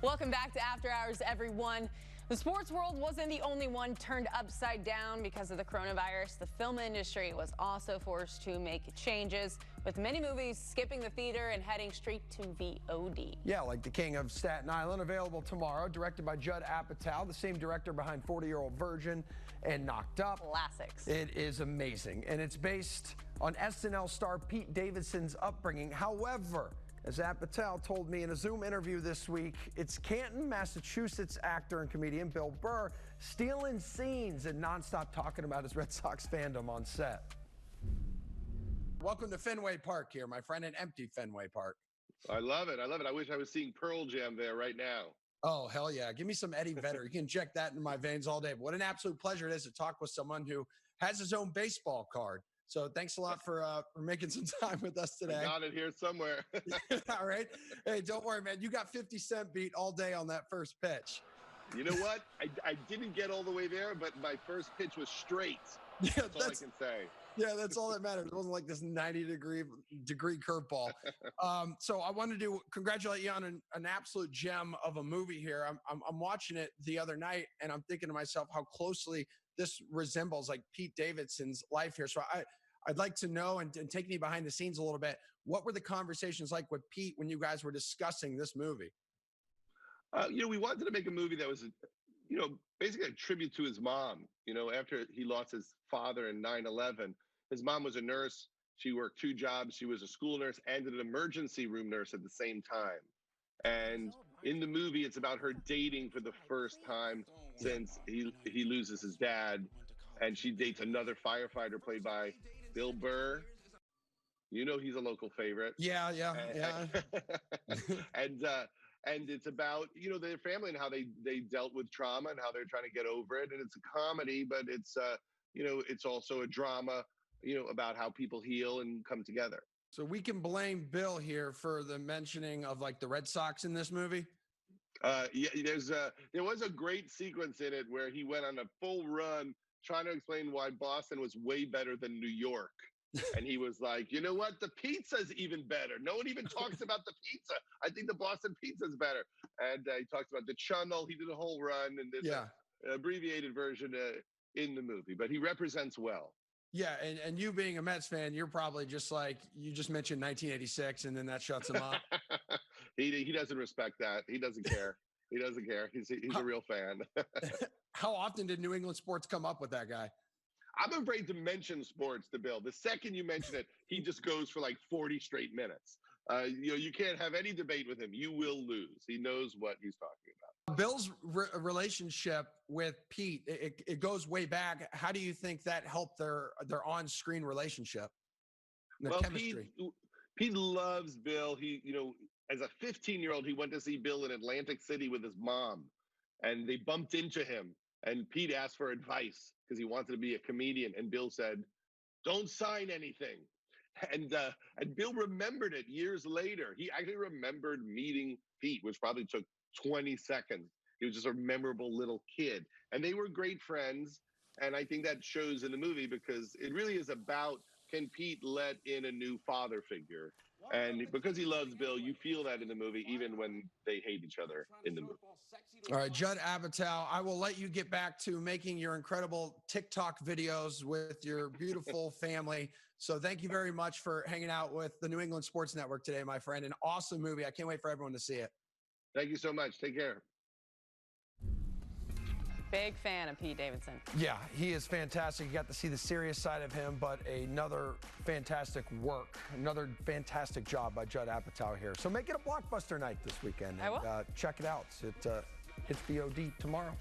Welcome back to After Hours, everyone. The sports world wasn't the only one turned upside down because of the coronavirus. The film industry was also forced to make changes, with many movies skipping the theater and heading straight to VOD. Yeah, like The King of Staten Island, available tomorrow, directed by Judd Apatow, the same director behind 40-Year-Old Virgin and Knocked Up. Classics. It is amazing, and it's based on SNL star Pete Davidson's upbringing. However, as Apatow told me in a Zoom interview this week, it's Canton, Massachusetts actor and comedian Bill Burr stealing scenes and nonstop talking about his Red Sox fandom on set. Welcome to Fenway Park here, my friend, an empty Fenway Park. I love it. I love it. I wish I was seeing Pearl Jam there right now. Oh, hell yeah. Give me some Eddie Vedder. You can inject that into my veins all day. But what an absolute pleasure it is to talk with someone who has his own baseball card. So thanks a lot for making some time with us today. I got it here somewhere. All right. Hey, don't worry, man. You got 50 Cent beat all day on that first pitch. You know what? I didn't get all the way there, but my first pitch was straight. Yeah, that's all I can say. Yeah, that's all that matters. It wasn't like this 90-degree curveball. So I wanted to congratulate you on an absolute gem of a movie here. I'm watching it the other night, and I'm thinking to myself how closely this resembles like Pete Davidson's life here. So I'd like to know and take me behind the scenes a little bit. What were the conversations like with Pete when you guys were discussing this movie? We wanted to make a movie that was, basically a tribute to his mom. After he lost his father in 9/11, his mom was a nurse. She worked 2 jobs. She was a school nurse and an emergency room nurse at the same time. And in the movie, it's about her dating for the first time since he loses his dad. And she dates another firefighter played by Bill Burr. He's a local favorite. Yeah. And it's about, their family and how they dealt with trauma and how they're trying to get over it. And it's a comedy, but it's, it's also a drama, about how people heal and come together. So we can blame Bill here for the mentioning of like the Red Sox in this movie. Yeah, there was a great sequence in it where he went on a full run trying to explain why Boston was way better than New York. And he was like, you know what? The pizza's even better. No one even talks about the pizza. I think the Boston pizza's better. And he talks about the channel. He did a whole run, and there's an abbreviated version in the movie. But he represents well. Yeah, and you being a Mets fan, you're probably just like, you just mentioned 1986, and then that shuts him up. He doesn't respect that. He doesn't care. He doesn't care. He's a real fan. How often did New England sports come up with that guy? I'm afraid to mention sports to Bill. The second you mention it, he just goes for like 40 straight minutes. You can't have any debate with him. You will lose. He knows what he's talking about. Bill's relationship with Pete, it goes way back. How do you think that helped their on-screen relationship? Chemistry? Pete loves Bill. He, as a 15-year-old, he went to see Bill in Atlantic City with his mom, and they bumped into him. And Pete asked for advice because he wanted to be a comedian. And Bill said, "Don't sign anything." And Bill remembered it years later. He actually remembered meeting Pete, which probably took 20 seconds. He was just a memorable little kid. And they were great friends. And I think that shows in the movie because it really is about, can Pete let in a new father figure? And because he loves Bill, you feel that in the movie, even when they hate each other in the movie. All right, Judd Apatow, I will let you get back to making your incredible TikTok videos with your beautiful family. So thank you very much for hanging out with the New England Sports Network today, my friend. An awesome movie. I can't wait for everyone to see it. Thank you so much. Take care. Big fan of Pete Davidson. Yeah, he is fantastic. You got to see the serious side of him, but another fantastic work, another fantastic job by Judd Apatow here. So make it a blockbuster night this weekend. I will. Check it out. It hits VOD tomorrow.